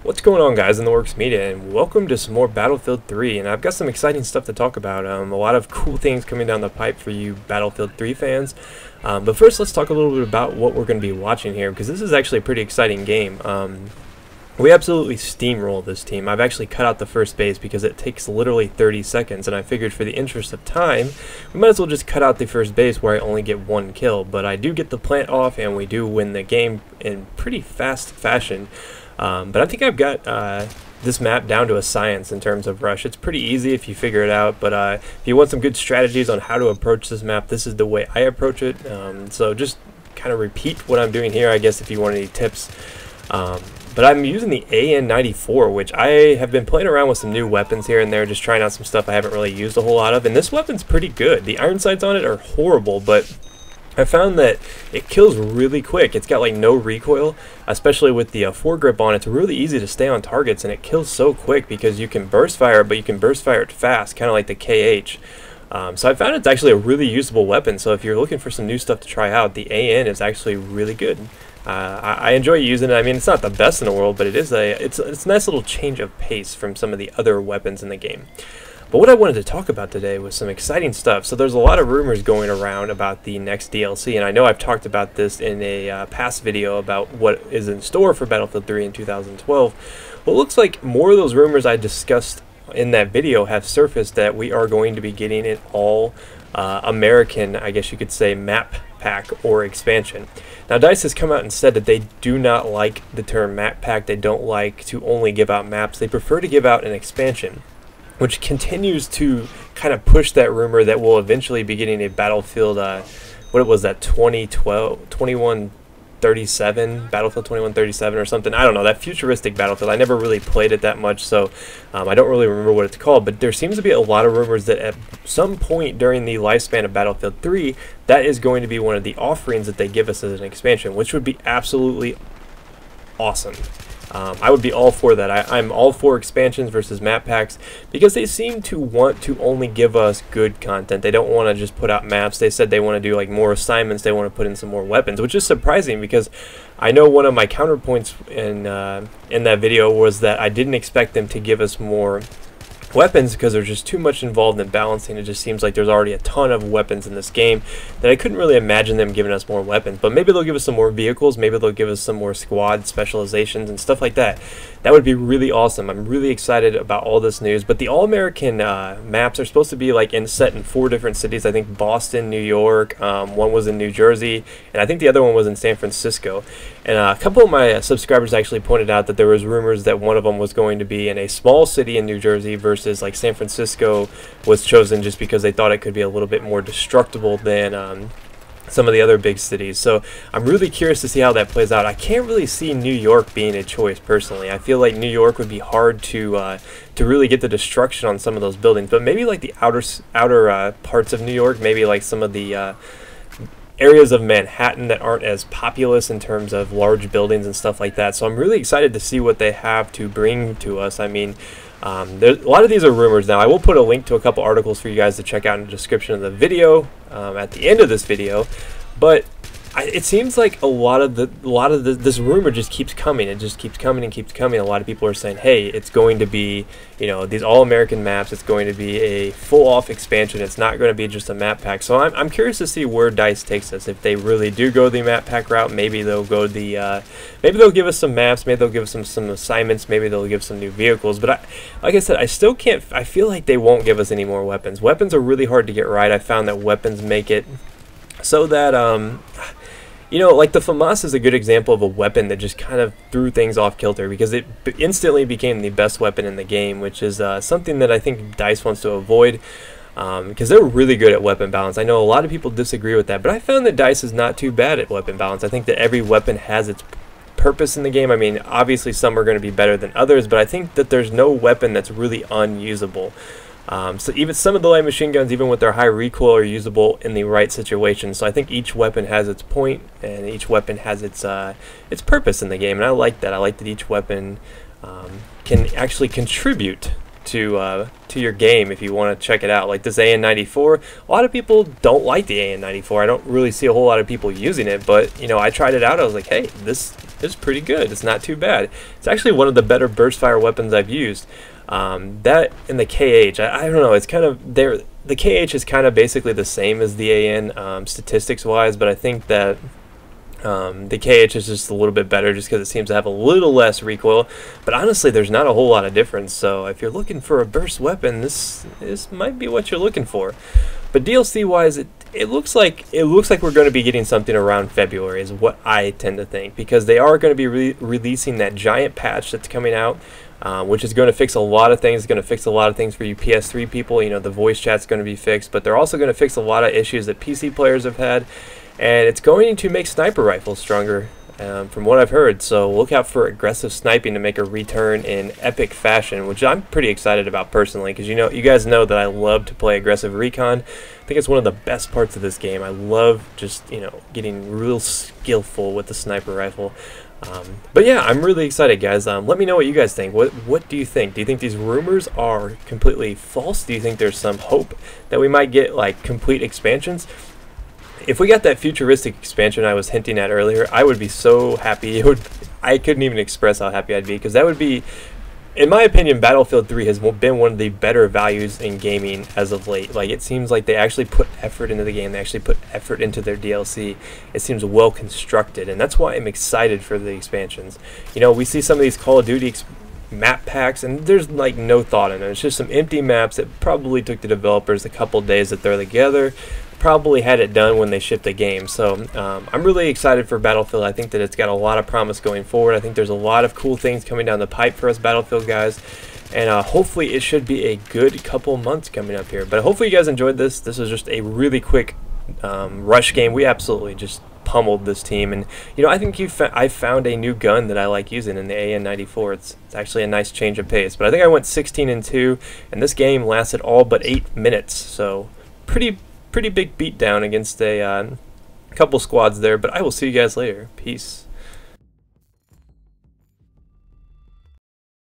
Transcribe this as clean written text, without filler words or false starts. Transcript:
What's going on, guys, in the Works Media, and welcome to some more Battlefield 3. And I've got some exciting stuff to talk about. A lot of cool things coming down the pipe for you Battlefield 3 fans. But first, let's talk a little bit about what we're going to be watching here, because this is actually a pretty exciting game. We absolutely steamroll this team. I've actually cut out the first base because it takes literally 30 seconds, and I figured for the interest of time, we might as well just cut out the first base where I only get one kill. But I do get the plant off, and we do win the game in pretty fast fashion. But I think I've got this map down to a science in terms of rush. It's pretty easy if you figure it out, but if you want some good strategies on how to approach this map, this is the way I approach it. So just kind of repeat what I'm doing here, I guess, if you want any tips. But I'm using the AN-94, which I have been playing around with some new weapons here and there, just trying out some stuff I haven't really used a whole lot of, and this weapon's pretty good. The iron sights on it are horrible, but I found that it kills really quick. It's got like no recoil, especially with the foregrip on. It's really easy to stay on targets, and it kills so quick because you can burst fire, but you can burst fire it fast, kind of like the KH. So I found it's actually a really usable weapon. So if you're looking for some new stuff to try out, the AN is actually really good. I enjoy using it. I mean, it's not the best in the world, but it's a nice little change of pace from some of the other weapons in the game. But what I wanted to talk about today was some exciting stuff. So there's a lot of rumors going around about the next DLC, and I know I've talked about this in a past video about what is in store for Battlefield 3 in 2012. Well, it looks like more of those rumors I discussed in that video have surfaced, that we are going to be getting an all American, I guess you could say, map pack or expansion. Now, DICE has come out and said that they do not like the term map pack. They don't like to only give out maps. They prefer to give out an expansion, which continues to kind of push that rumor that we'll eventually be getting a Battlefield, what was that, 2137, Battlefield 2137 or something. I don't know, that futuristic Battlefield. I never really played it that much, so I don't really remember what it's called, but there seems to be a lot of rumors that at some point during the lifespan of Battlefield 3, that is going to be one of the offerings that they give us as an expansion, which would be absolutely awesome. I would be all for that. I'm all for expansions versus map packs because they seem to want to only give us good content. They don't want to just put out maps. They said they want to do like more assignments. They want to put in some more weapons, which is surprising because I know one of my counterpoints in that video was that I didn't expect them to give us more weapons because there's just too much involved in balancing. It just seems like there's already a ton of weapons in this game that I couldn't really imagine them giving us more weapons. But maybe they'll give us some more vehicles, maybe they'll give us some more squad specializations and stuff like that. That would be really awesome. I'm really excited about all this news. But the All-American maps are supposed to be like set in 4 different cities. I think Boston, New York, one was in New Jersey, and I think the other one was in San Francisco. And a couple of my subscribers actually pointed out that there was rumors that one of them was going to be in a small city in New Jersey versus like San Francisco was chosen just because they thought it could be a little bit more destructible than some of the other big cities. So I'm really curious to see how that plays out. I can't really see New York being a choice personally. I feel like New York would be hard to really get the destruction on some of those buildings, but maybe like the outer parts of New York, maybe like some of the areas of Manhattan that aren't as populous in terms of large buildings and stuff like that. So I'm really excited to see what they have to bring to us. I mean, a lot of these are rumors. Now, I will put a link to a couple articles for you guys to check out in the description of the video at the end of this video, but it seems like a lot of this rumor just keeps coming. It just keeps coming and keeps coming. A lot of people are saying, hey, it's going to be, you know, these all-American maps. It's going to be a full-off expansion. It's not going to be just a map pack. So I'm curious to see where DICE takes us. If they really do go the map pack route, maybe they'll go the maybe they'll give us some maps. Maybe they'll give us some assignments. Maybe they'll give some new vehicles. But like I said, I still can't. I feel like they won't give us any more weapons. Weapons are really hard to get right. I found that weapons make it so that you know, like the FAMAS is a good example of a weapon that just kind of threw things off kilter because it instantly became the best weapon in the game, which is something that I think DICE wants to avoid because they're really good at weapon balance. I know a lot of people disagree with that, but I found that DICE is not too bad at weapon balance. I think that every weapon has its purpose in the game. I mean, obviously some are going to be better than others, but I think that there's no weapon that's really unusable. So even some of the light machine guns, even with their high recoil, are usable in the right situation. So I think each weapon has its point, and each weapon has its purpose in the game, and I like that. I like that each weapon can actually contribute to your game if you want to check it out. Like this AN94, a lot of people don't like the AN94. I don't really see a whole lot of people using it, but you know, I tried it out. I was like, hey, this is pretty good. It's not too bad. It's actually one of the better burst fire weapons I've used. That and the KH, I don't know. It's kind of there. The KH is kind of basically the same as the AN statistics wise, but I think that the KH is just a little bit better just because it seems to have a little less recoil, but honestly there's not a whole lot of difference. So if you're looking for a burst weapon, this might be what you're looking for. But DLC wise, it looks like we're going to be getting something around February is what I tend to think, because they are going to be releasing that giant patch that's coming out, which is going to fix a lot of things. It's going to fix a lot of things for you PS3 people. You know, the voice chat's going to be fixed, but they're also going to fix a lot of issues that PC players have had. And it's going to make sniper rifles stronger, from what I've heard. So look out for aggressive sniping to make a return in epic fashion, which I'm pretty excited about personally, because you guys know that I love to play aggressive Recon. I think it's one of the best parts of this game. I love just, you know, getting real skillful with the sniper rifle. But yeah, I'm really excited, guys. Let me know what you guys think. What do you think? Do you think these rumors are completely false? Do you think there's some hope that we might get like complete expansions? If we got that futuristic expansion I was hinting at earlier, I would be so happy. I couldn't even express how happy I'd be, because that would be, in my opinion, Battlefield 3 has been one of the better values in gaming as of late. Like, it seems like they actually put effort into the game. They actually put effort into their DLC. It seems well constructed, and that's why I'm excited for the expansions. You know, we see some of these Call of Duty map packs, and there's like no thought in it. It's just some empty maps that probably took the developers a couple days to throw together. Probably had it done when they shipped the game. So I'm really excited for Battlefield. I think that it's got a lot of promise going forward. I think there's a lot of cool things coming down the pipe for us Battlefield guys, and hopefully it should be a good couple months coming up here. But hopefully you guys enjoyed this. This was just a really quick rush game. We absolutely just pummeled this team, and you know, I think I found a new gun that I like using in the AN94. It's actually a nice change of pace. But I think I went 16-2, and this game lasted all but 8 minutes. So pretty big beatdown against a couple squads there. But I will see you guys later. Peace.